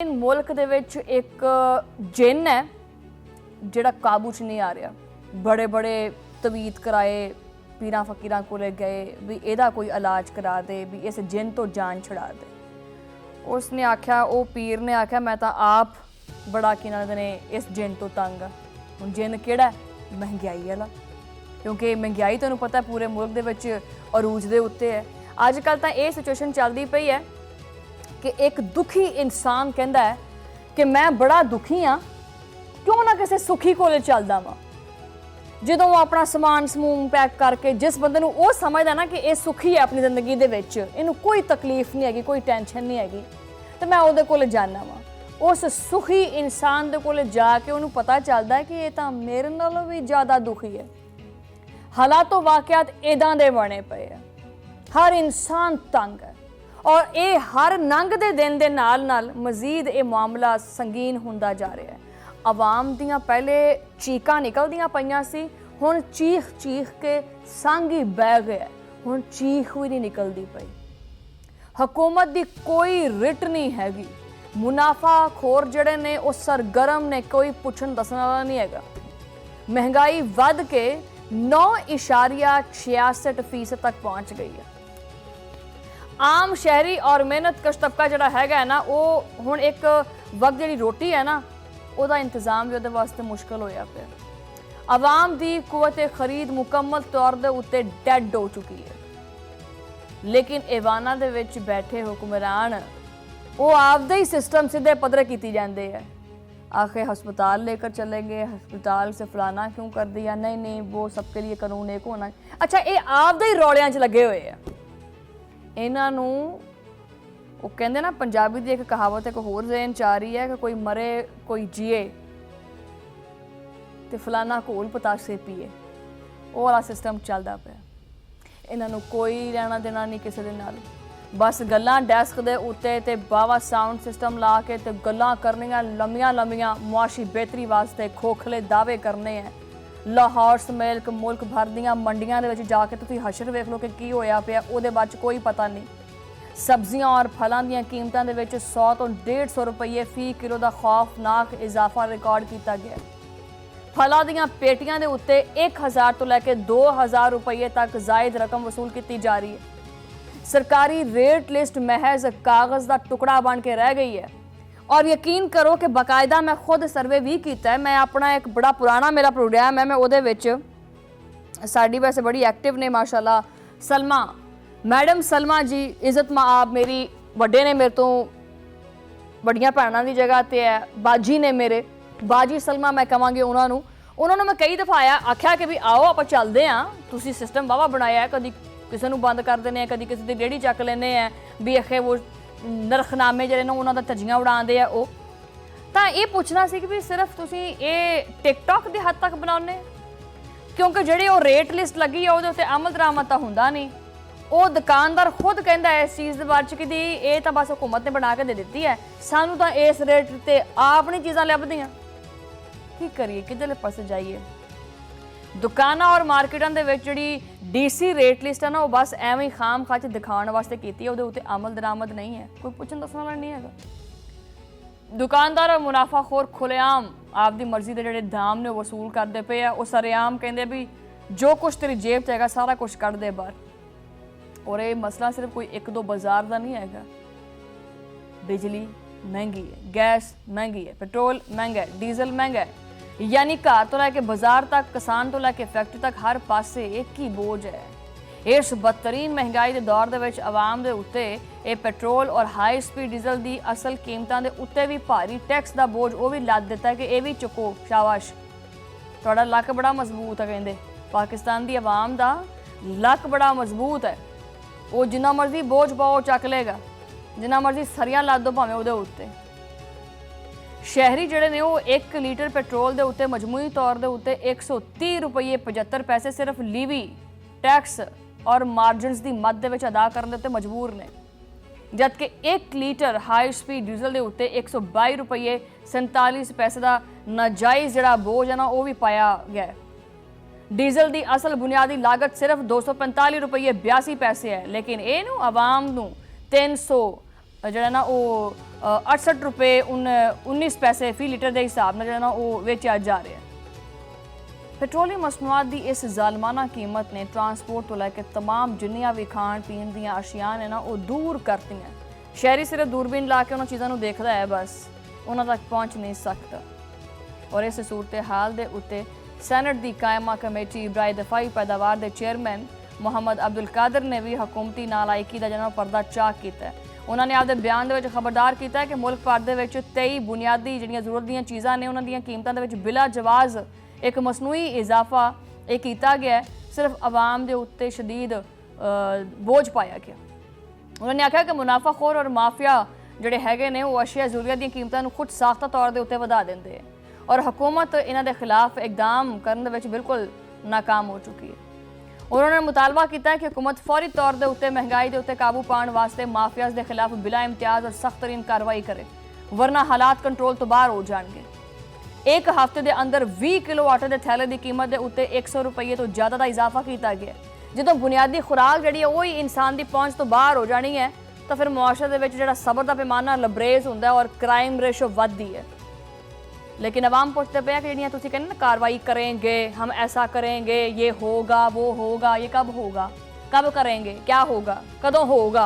मुल्क दे विच एक जिन है जिहड़ा काबू च नहीं आ रहा। बड़े बड़े तवीत कराए, पीरां फकीरां कोले गए भी इहदा कोई इलाज करा दे, भी इस जिन तो जान छुड़ा दे। उसने आख्या, वो पीर ने आख्या मैं तो आप बड़ा की ने इस जिन तो तंग आ। हुण जिन किहड़ा? महंगाई वाला, क्योंकि महंगाई तुहानूं पता पूरे मुल्क दे विच अरूज दे उत्ते है। अजकल तो ये सिचुएशन चलती पई है कि एक दुखी इंसान कहता है कि मैं बड़ा दुखी हाँ, क्यों ना किसी सुखी कोले चलदा वा। जो वो अपना समान समून पैक करके जिस बंदे नूं वो समझदा ना कि ये सुखी है अपनी जिंदगी दे विच, इहनूं कोई तकलीफ नहीं हैगी, कोई टेंशन नहीं हैगी, तो मैं उहदे कोले जाना वा। उस सुखी इंसान दे कोले जाके उहनूं पता चलदा है कि ये तां मेरे नालों भी ज़्यादा दुखी है। हालातों वाक़ियात इदां दे बने पे है, हर इंसान तंग है और ये हर नंग दे दिन दे नाल नाल मजीद ये मामला संगीन हुंदा जा रहा है। आवाम दियां पहले चीकां निकलदियां पईयां सी, हुण चीख चीख के संग ही बह गया, हुण चीख भी नहीं निकलदी पई। हुकूमत दी कोई रिट नहीं हैगी, मुनाफा खोर जड़े ने वो सरगर्म ने, कोई पुछण दसण वाला नहीं हैगा। महंगाई वध के 9.66% तक पहुंच गई है। आम शहरी और मेहनत कश तबका जड़ा है ना, वो हुण एक वक्त जी रोटी है ना, उसका इंतजाम भी उहदे वास्ते मुश्किल होया पिया। आवाम दी कुवत खरीद मुकम्मल तौर दे उत्ते डैड हो चुकी है, लेकिन एवाना दे विच बैठे हुक्मरान वो आपदे ही सिस्टम सीधे पदरे कीती जांदे है। आखिर हस्पताल लेकर चलेंगे, हस्पताल से फलाना क्यों कर दिया, नहीं नहीं वो सबके लिए कानून एक होना। अच्छा, ये आपदे ही रौलियां च लगे हुए है। इन्हां नूं वो कहंदे ना, पंजाबी दी एक कहावत एक होर ज़हन च आ रही है कि कोई मरे कोई जिए ते फलाना घोल पतासे पिए, वो वाला सिस्टम चलदा पिया। इन्हां नूं कोई लेना देना नहीं किसी दे नाल, बस गल्लां डैस्क दे उत्ते ते बावा साउंड सिस्टम ला के ते गल्लां करनियां लम्मियां लम्मियां, मुआशी बेहतरी वास्ते खोखले दावे करने हैं। लाहौर समेत मुल्क भर दियां मंडियां दे विच जाके तुसीं हशर वेख लो कि की होया पिया, उहदे बारे च कोई पता नहीं। सब्जियां और फलों दी कीमतां दे विच 100 तो 150 रुपये फी किलो का खौफनाक इजाफा रिकॉर्ड किया गया। फलों दी पेटियां दे उत्ते 1000 तो लैके 2000 रुपये तक जायद रकम वसूल की जा रही है। सरकारी रेट लिस्ट महज कागज़ का टुकड़ा बन के रह गई है। और यकीन करो कि बाकायदा मैं खुद सर्वे भी किया है। मैं अपना एक बड़ा पुराना मेरा प्रोग्राम है, मैं उहदे विच साडी वैसे बड़ी एक्टिव ने माशाल्लाह सलमा मैडम सलमा जी, इज्जत माँ आप मेरी वड्डे ने, मेरे तो बड़ियां भैणां दी जगह ते है, बाजी ने मेरे, बाजी सलमा मैं कहांगी उन्होंने मैं कई दफ़ा आख्या कि भी आओ आप चलते हैं, तुसीं सिस्टम वाहवा बनाया है, कभी किसी नूं बंद कर देने, कभी किसी की रेहड़ी चक लेने हैं, भी आखे वो नरखनामे जिहड़े ने उन्हां दा धज्जियां उड़ाते हैं। वो तो ये पूछना सी कि भी सिर्फ तुसीं ये टिकटॉक की हद तक बनाउने, क्योंकि जिहड़ी वो रेट लिस्ट लगी है उहदे उत्ते अमल दरामद तां हुंदा नहीं। वो दुकानदार खुद कहता है इस चीज़ के बारे कि ये तो बस हुकूमत ने बना के दे दी है, सानू तो इस रेट ते अपनी चीज़ां लभदियां, की करिए, किधरले पासे जाइए। दुकाना और मार्केटां दे विच जिहड़ी DC रेट लिस्ट है ना, वो बस एवं ही खाम खा च दिखाने वास्ते की है, उहदे उत्ते अमल दरामद नहीं है, कोई पुछण दसण वाला नहीं है। दुकानदार और मुनाफाखोर खुलेआम आपकी मर्जी के जिहड़े दाम ने वसूल करते पे है। वो सरेआम कहते भी जो कुछ तेरी जेब च हैगा सारा कुछ कढ़ दे बाहर। और ये मसला सिर्फ कोई एक दो बाजार का नहीं है। बिजली महंगी है, गैस महंगी है, पेट्रोल महंगा है, डीजल महंगा है, यानी घर तो लैके बाजार तक, किसान तो लैके फैक्ट्री तक हर पासे एक ही बोझ है। इस बदतरीन महंगाई के दौर दे विच आवाम दे उत्ते ये पेट्रोल और हाई स्पीड डीजल की असल कीमतां दे उत्ते भी भारी टैक्स का बोझ वो भी लद दिता है कि ये भी चुको, शाबाश तुहाडा लक बड़ा मजबूत है। कहंदे पाकिस्तान की आवाम का लक बड़ा मजबूत है, वो जिन्ना मर्जी बोझ पाओ चक लेगा, जिन्ना मर्जी सरियां ला दो भावें उहदे उत्ते। शहरी जिहड़े ने वो 1 लीटर पेट्रोल के उत्ते मजमूई तौर के उत्ते 130 रुपये 75 पैसे सिर्फ लीवी टैक्स और मार्जिनस की मद दे विच अदा करने उत्ते मजबूर ने, जबकि 1 लीटर हाई स्पीड डीजल के उत्ते 122 रुपये 47 पैसे का नाजायज़ जिहड़ा बोझ है ना, वो भी पाया गया। डीजल की असल बुनियादी लागत सिर्फ 245 रुपये 82 पैसे है, लेकिन ये आवाम नूं 300 जिहड़ा ना वो 68 रुपए 19 पैसे फी लीटर के हिसाब ਨਾਲ ਜਿਹੜਾ ਨਾ ਉਹ ਵੇਚਿਆ ਜਾ ਰਿਹਾ ਹੈ। ਪੈਟਰੋਲੀਅਮ ਮਸਨੂਆਤ ਦੀ ਇਸ ਜ਼ਾਲਮਾਨਾ ਕੀਮਤ ਨੇ ਟਰਾਂਸਪੋਰਟ ਤੋਂ ਲੈ ਕੇ तमाम ਜਿੰਨੀਆਂ ਵੀ ਖਾਣ ਪੀਣ ਦੀਆਂ ਅਸ਼ੀਆਂ ਨੇ ਨਾ ਉਹ ਦੂਰ ਕਰਤੀਆਂ। ਸ਼ਹਿਰੀ ਸਿਰਫ ਦੂਰਬੀਨ ਲਾ ਕੇ ਉਹਨਾਂ ਚੀਜ਼ਾਂ ਨੂੰ ਦੇਖਦਾ ਹੈ, ਬਸ ਉਹਨਾਂ ਤੱਕ ਪਹੁੰਚ ਨਹੀਂ ਸਕਦਾ। ਔਰ ਇਸ ਸੂਰਤ ਹਾਲ ਦੇ ਉੱਤੇ ਸੈਨੇਟ ਦੀ ਕਾਇਮਾ ਕਮੇਟੀ ਬਰਾਏ ਦਫਾਈ ਪੈਦਾਵਾਰ ਦੇ ਚੇਅਰਮੈਨ ਮੁਹੰਮਦ ਅਬਦੁਲ ਕਾਦਰ ਨੇ ਵੀ ਹਕੂਮਤੀ ਨਾਲਾਇਕੀ ਦਾ ਜਿਹੜਾ ਪਰਦਾ ਚਾਕ ਕੀਤਾ ਹੈ। ਉਹਨਾਂ ਨੇ ਆਪਦੇ ਬਿਆਨ ਦੇ ਵਿੱਚ ਖਬਰਦਾਰ ਕੀਤਾ ਹੈ ਕਿ ਮੁਲਕ ਭਰ ਦੇ ਵਿੱਚ 23 ਬੁਨਿਆਦੀ ਜਿਹੜੀਆਂ ਜ਼ਰੂਰਤ ਦੀਆਂ ਚੀਜ਼ਾਂ ਨੇ ਉਹਨਾਂ ਦੀਆਂ ਕੀਮਤਾਂ ਦੇ ਵਿੱਚ ਬਿਲਾ ਜਵਾਜ਼ ਇੱਕ ਮਸਨੂਈ ਇਜ਼ਾਫਾ ਇਹ ਕੀਤਾ ਗਿਆ, ਸਿਰਫ ਆਵਾਮ ਦੇ ਉੱਤੇ ਸ਼ਦੀਦ ਬੋਝ ਪਾਇਆ ਗਿਆ। ਉਹਨਾਂ ਨੇ ਆਖਿਆ ਕਿ ਮੁਨਾਫਾਖੋਰ ਔਰ ਮਾਫੀਆ ਜਿਹੜੇ ਹੈਗੇ ਨੇ ਉਹ ਅਸ਼ੀਆ ਜ਼ਰੂਰੀਅਤ ਦੀਆਂ ਕੀਮਤਾਂ ਨੂੰ ਖੁਦ ਸਾਖਤਾ ਤੌਰ ਦੇ ਉੱਤੇ ਵਧਾ ਦਿੰਦੇ ਔਰ ਹਕੂਮਤ ਇਹਨਾਂ ਦੇ ਖਿਲਾਫ ਇਕਦਾਮ ਕਰਨ ਦੇ ਵਿੱਚ ਬਿਲਕੁਲ ਨਾਕਾਮ ਹੋ ਚੁੱਕੀ ਹੈ। उन्होंने मुतालबा किया कि हुकूमत फौरी तौर के उत्ते महंगाई के उत्ते काबू पाने वास्ते माफियाज के खिलाफ बिला इम्तियाज और सख्त तरीन कार्रवाई करे, वरना हालात कंट्रोल तो बाहर हो जाएंगे। एक हफ्ते के अंदर 20 किलो आटे के थैले की कीमत के उत्ते 100 रुपये तो ज़्यादा का इजाफा किया गया। जो बुनियादी खुराक जी है वही इंसान की पहुँच तो बाहर हो जानी है, तो फिर मुआशरे के सबर का पैमाना लबरेज होंगे और क्राइम रेशो बढ़ती है। लेकिन अवाम पूछते पे कि जी तुम कहने ना कार्रवाई करेंगे, हम ऐसा करेंगे, ये होगा वो होगा, ये कब होगा, कब करेंगे, क्या होगा, कदों होगा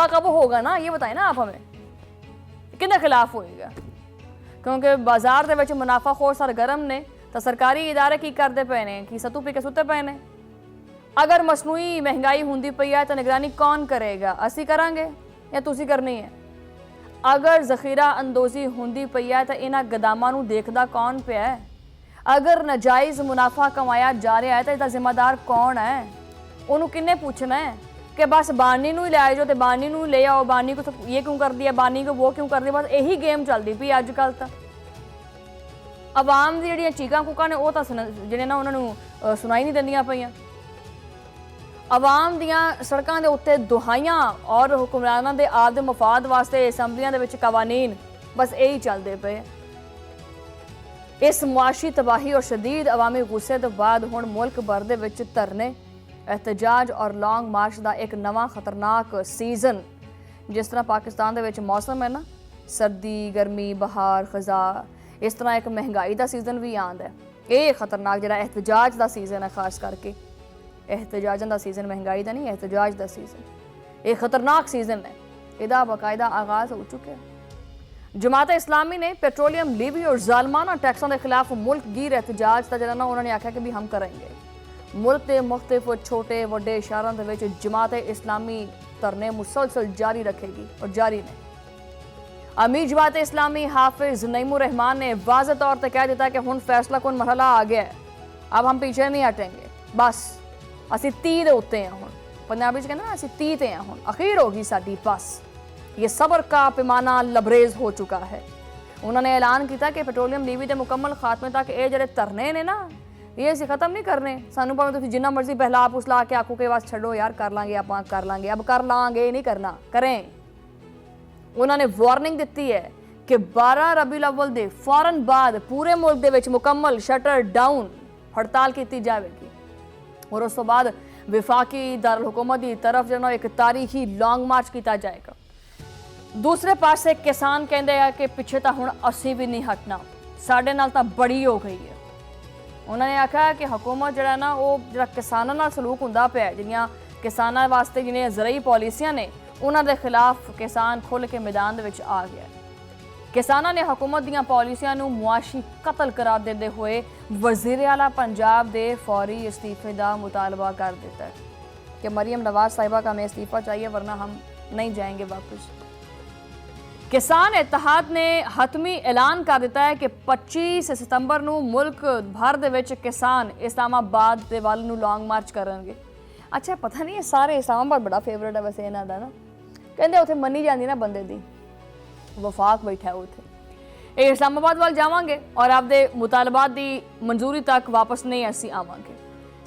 कब होगा ना, ये बताएं ना आप हमें किन खिलाफ होएगा। क्योंकि बाजार के मुनाफाखोर सरगर्म ने तो सरकारी इदारे की करते पे ने कि सत्तू पी के सुते पे ने। अगर मसनूई महंगाई होंदी पई है तो निगरानी कौन करेगा, असी करांगे या तुसी करनी है। अगर जखीरा अंदोजी होंदी पई है तो इन्हां गदामां नूं देखदा कौन पिया है। अगर नाजायज़ मुनाफा कमाया जा रहा है तो इसका जिम्मेदार कौन है, उन्होंने किन्ने पूछना है कि बस बानी नूं ही ले जाओ तो बानी नूं ले आओ, बानी को ये क्यों कर दिया, बानी को वो क्यों कर दिया, बस यही गेम चलती पई अजकल। तो आवाम दी जिहड़ियां चीकां कूकां ने वो तो जिहड़े ना उन्होंने सुनाई नहीं दिंदियां पईयां। आवाम दियां सड़कों के उत्ते दुहाइयां और हुक्मरानां दे आपदे मफाद वास्ते असैंबलियां दे विच कवानीन बस यही चलते पे। इस मुआशी तबाही और शदीद अवामी गुस्से तो बाद हुण मुल्क भर दे विच धरने, एहतजाज और लॉन्ग मार्च का एक नवा खतरनाक सीजन, जिस तरह पाकिस्तान दे विच मौसम है ना सर्दी गर्मी बहार खजा, इस तरह एक महंगाई का सीजन भी आंदा है। ये खतरनाक जिहड़ा एहतजाज का सीजन है, खास करके एहतजाजन का सीजन, महंगाई का नहीं, एहतजाज का सीजन, एक खतरनाक सीजन है, इसका बाकायदा आगाज हो चुका है। जमात इस्लामी ने पेट्रोलियम लीवी और जालमाना टैक्सों के खिलाफ मुल्क गिर एहतजाज का जरा ना उन्होंने आख्या कि भी हम करेंगे। मुल्क के मुख्तलिफ छोटे वड्डे शहरों के जमात इस्लामी धरने मुसलसल जारी रखेगी और जारी ने। अमीर जमात इस्लामी हाफिज नईमुर रहमान ने वाज़ेह तौर पर कह दिता कि हुण फैसला कुन मरहला आ गया है, अब हम पीछे नहीं हटेंगे, बस असी 30 के उत्ते हैं। हुण पंजाबी च कहते ना असी 30 ते हैं, हुण अखीर होगी साडी, बस ये सबर का पैमाना लबरेज हो चुका है। उन्होंने ऐलान किया कि पेट्रोलियम लीवी के मुकम्मल खात्मे तक ये जो धरने ने ना ये असीं खत्म नहीं करने। सानू भावें तुसीं जिन्ना मर्जी बहला पुसला के आखो कि बस छड्डो यार कर लांगे, आपां कर लांगे, अब कर लांगे नहीं करना, करें। उन्होंने वार्निंग दी है कि 12 रबीउल अव्वल दे फौरन बाद पूरे मुल्क दे विच मुकम्मल शटर डाउन हड़ताल की जाएगी और उस तो बाद विफाकी दारुल हुकूमत की तरफ जो एक तारीखी लॉन्ग मार्च किया जाएगा। दूसरे पासे किसान कहते हैं कि पिछे तो हुण असी भी नहीं हटना, साडे नाल तां बड़ी हो गई है। उन्होंने आख्या कि हुकूमत जो ना वो जो किसानों नाल सलूक हुंदा पिया, जिहड़ियां किसानों वास्ते जिहड़ियां ज़रई पॉलिसियां ने उन्हां दे खिलाफ किसान खुल के मैदान दे विच आ गया। किसानों ने हुकूमत दीयां पॉलिसियां नूं मुआशी कतल करार देते हुए वज़ीर आला पंजाब दे फौरी इस्तीफे का मुतालबा कर दिता है कि मरियम नवाज साहिबा का हमें इस्तीफा चाहिए वरना हम नहीं जाएंगे वापस। किसान इत्तेहाद ने हतमी ऐलान कर दिता है कि 25 सितंबर नूं मुल्क भर दे विच किसान इस्लामाबाद दे वल नूं लॉन्ग मार्च करेंगे। अच्छा पता नहीं है सारे इस्लामाबाद बड़ा फेवरेट है वैसे इन्हां दा ना, कहंदे उत्थे मन्नी जांदी ना बंदे दी वफाक बैठा है उत्थे। इस्लामाबाद वाल जावांगे और आपदे मुतालबात दी मंजूरी तक वापस नहीं असी आवांगे।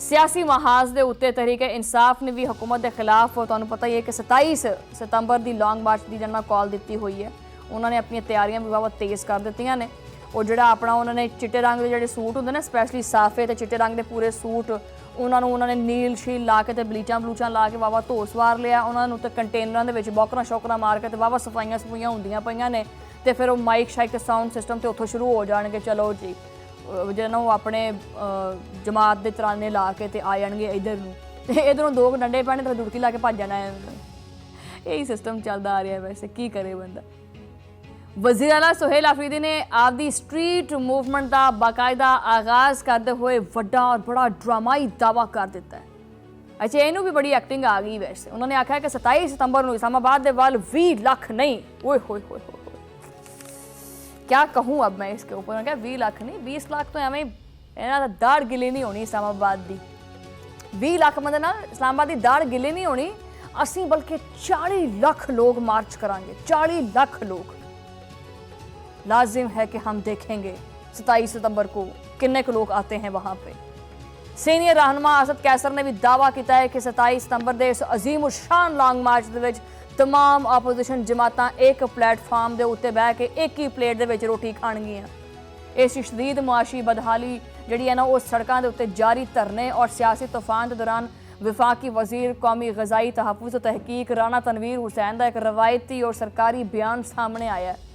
सियासी महाज के उत्ते तहरीक इंसाफ ने भी हुकूमत के खिलाफ तुहानूं पता ही है कि 27 सितंबर की लॉन्ग मार्च की जिन्ना कॉल दी हुई है। उन्होंने अपनी तैयारियां भी बहुत तेज़ कर दित्तियां ने ਉਹ ਜਿਹੜਾ ਆਪਣਾ ਉਹਨਾਂ ਨੇ ਚਿੱਟੇ ਰੰਗ ਦੇ ਜਿਹੜੇ ਸੂਟ ਹੁੰਦੇ ਨੇ ਸਪੈਸ਼ਲੀ ਸਾਫੇ ਤੇ ਚਿੱਟੇ ਰੰਗ ਦੇ ਪੂਰੇ ਸੂਟ ਉਹਨਾਂ ਨੇ ਨੀਲ ਸ਼ੀਲ ਲਾ ਕੇ ਤੇ ਬਲੂਚਾਂ ਲਾ ਕੇ ਵਾਵਾ ਧੋ ਸਵਾਰ ਲਿਆ ਉਹਨਾਂ ਨੂੰ ਤੇ ਕੰਟੇਨਰਾਂ ਦੇ ਵਿੱਚ ਬੋਕਰਾਂ ਸ਼ੋਕਰਾਂ ਮਾਰ ਕੇ ਤੇ ਵਾਵਾ ਸਫਾਈਆਂ ਹੁੰਦੀਆਂ ਪਈਆਂ ਨੇ ਤੇ ਫਿਰ ਉਹ ਮਾਈਕ ਸ਼ਾਈਕ ਤੇ ਸਾਊਂਡ ਸਿਸਟਮ ਤੇ ਉੱਥੋਂ ਸ਼ੁਰੂ ਹੋ ਜਾਣਗੇ ਚਲੋ ਜੀ ਜਿਹਨਾਂ ਉਹ ਆਪਣੇ ਜਮਾਤ ਦੇ ਤਰਾਨੇ ਲਾ ਕੇ ਤੇ ਆ ਜਾਣਗੇ ਇੱਧਰ ਨੂੰ ਤੇ ਇੱਧਰੋਂ ਦੋ ਡੰਡੇ ਪੈਣੇ ਤੇ ਦੁੜਕੀ ਲਾ ਕੇ ਭੱਜ ਜਾਣਾ ਹੈ ਇਹੀ ਸਿਸਟਮ ਚੱਲਦਾ ਆ ਰਿਹਾ ਵੈਸੇ ਕੀ ਕਰੇ ਬੰਦਾ। वज़ीर आला सुहेल आफरीदी ने आपदी स्ट्रीट मूवमेंट का बाकायदा आगाज़ करते हुए वड्डा और बड़ा ड्रामाई दावा कर दिता है। अच्छा इनू भी बड़ी एक्टिंग आ गई वैसे उन्होंने आख्या कि 27 सितंबर को इस्लामाबाद के वाल 20 लाख नहीं ओए होए होए होए क्या कहूँ अब मैं इसके ऊपर क्या 20 लाख नहीं 20 लाख तो एवं इन्हों का दाड़ गिली नहीं होनी इस्लामाबाद की 20 लाख मतलब ना इस्लामाबाद की दाड़ गिली नहीं होनी असी बल्कि 40 लाख लोग मार्च करांगे 40 लाख लोग लाजिम है कि हम देखेंगे 27 सितंबर को कितने के लोग आते हैं वहाँ पे। सीनियर रहनुमा असद कैसर ने भी दावा किया है कि 27 सितंबर के इस अजीम उर शान लॉन्ग मार्च के तमाम आपोजिशन जमात एक प्लेटफार्म के उत्ते बह के एक ही प्लेट के रोटी खाणगियां। इस शदीद मुआशी बदहाली जी है ना वो सड़कों के उत्ते जारी धरने और सियासी तूफान के दौरान विफाकी वजीर कौमी गजाई तहफ़्फ़ुज़ व तहकीक राणा तनवीर हुसैन का एक रवायती और सरकारी बयान सामने आया है।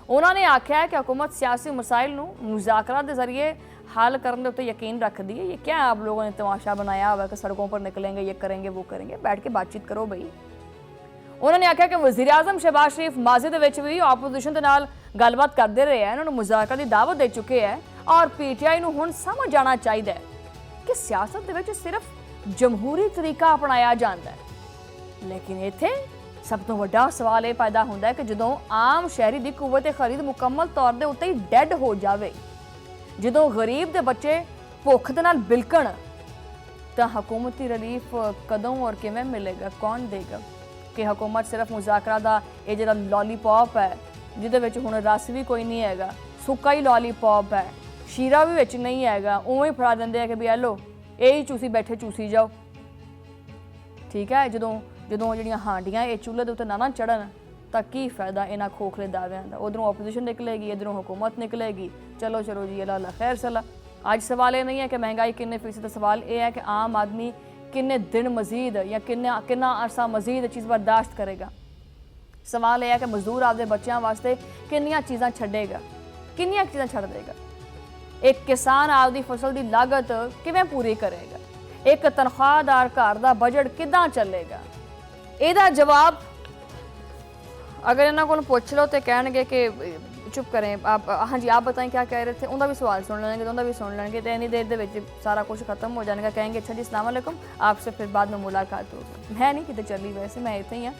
उन्होंने आख्या है कि हुकूमत सियासी मसाइल नूं मुज़ाकरात के जरिए हल करने उत्ते यकीन रखती है। ये क्या आप लोगों ने तमाशा बनाया हुआ कि सड़कों पर निकलेंगे ये करेंगे वो करेंगे बैठ के बातचीत करो भाई। उन्होंने आख्या कि वज़ीर आज़म शहबाज शरीफ माजी दे विच भी आपोजिशन दे नाल गलबात करते रहे हैं उन्होंने मुज़ाकरा की दावत दे चुके हैं और PTI नूं हुण समझ आना चाहिए कि सियासत दे विच सिर्फ जमहूरी तरीका अपनाया जाता है लेकिन इत्थे सब तो वड्डा सवाल यह पैदा होता है कि जो आम शहरी की कुव्वत खरीद मुकम्मल तौर के उत्ते ही डैड हो जाए जो गरीब के बच्चे भुख के नाल बिलकण तो हुकूमती रिलीफ कदों और किवें मिलेगा कौन देगा कि हुकूमत सिर्फ मुज़ाकरा का ये जो लॉलीपॉप है जिहदे हुण रस भी कोई नहीं है सुक्का ही लॉलीपॉप है शीरा भी विच नहीं है उवें ही फड़ा देंगे कि भी लो यही चूसी बैठे चूसी जाओ ठीक है जो ਜਿਹੜੀਆਂ ਹਾਂਡੀਆਂ ਇਹ ਚੁੱਲ੍ਹੇ ਦੇ ਉੱਤੇ ਨਾ ਚੜਨ ਤਾਂ ਕੀ ਫਾਇਦਾ ਇਹਨਾਂ ਖੋਖਲੇ ਦਾਅਵਿਆਂ ਦਾ ਉਧਰੋਂ ਆਪੋਜੀਸ਼ਨ ਨਿਕਲੇਗੀ ਇਧਰੋਂ हुकूमत निकलेगी चलो जी अल्लाह खैर सला। आज सवाल ये नहीं है कि महंगाई कितने फीसद सवाल ये है कि आम आदमी किन्ने दिन मजीद या किन्ना अरसा मजीद चीज़ बर्दाश्त करेगा। सवाल यह है कि मजदूर आपके बच्चों वास्ते किन्नियां चीज़ां छड्डेगा किन्नियां चीज़ां छड्ड देगा। एक किसान आपकी फसल की लागत किवें पूरी करेगा एक तनख्वाहदार घर का बजट किदां चलेगा ਇਹਦਾ जवाब अगर इन्हों को पूछ लो तो कहेंगे कि चुप करें आप हाँ जी आप बताएं क्या कह रहे थे उनका भी सवाल सुन लेंगे तो उनका भी सुन लेंगे तो इन्नी देर के सारा कुछ खत्म हो जाएगा कहेंगे अच्छा जी अस्सलाम वालेकुम आपसे फिर बाद में मुलाकात होगी। मैं नहीं कितने चली वैसे मैं इतना ही हाँ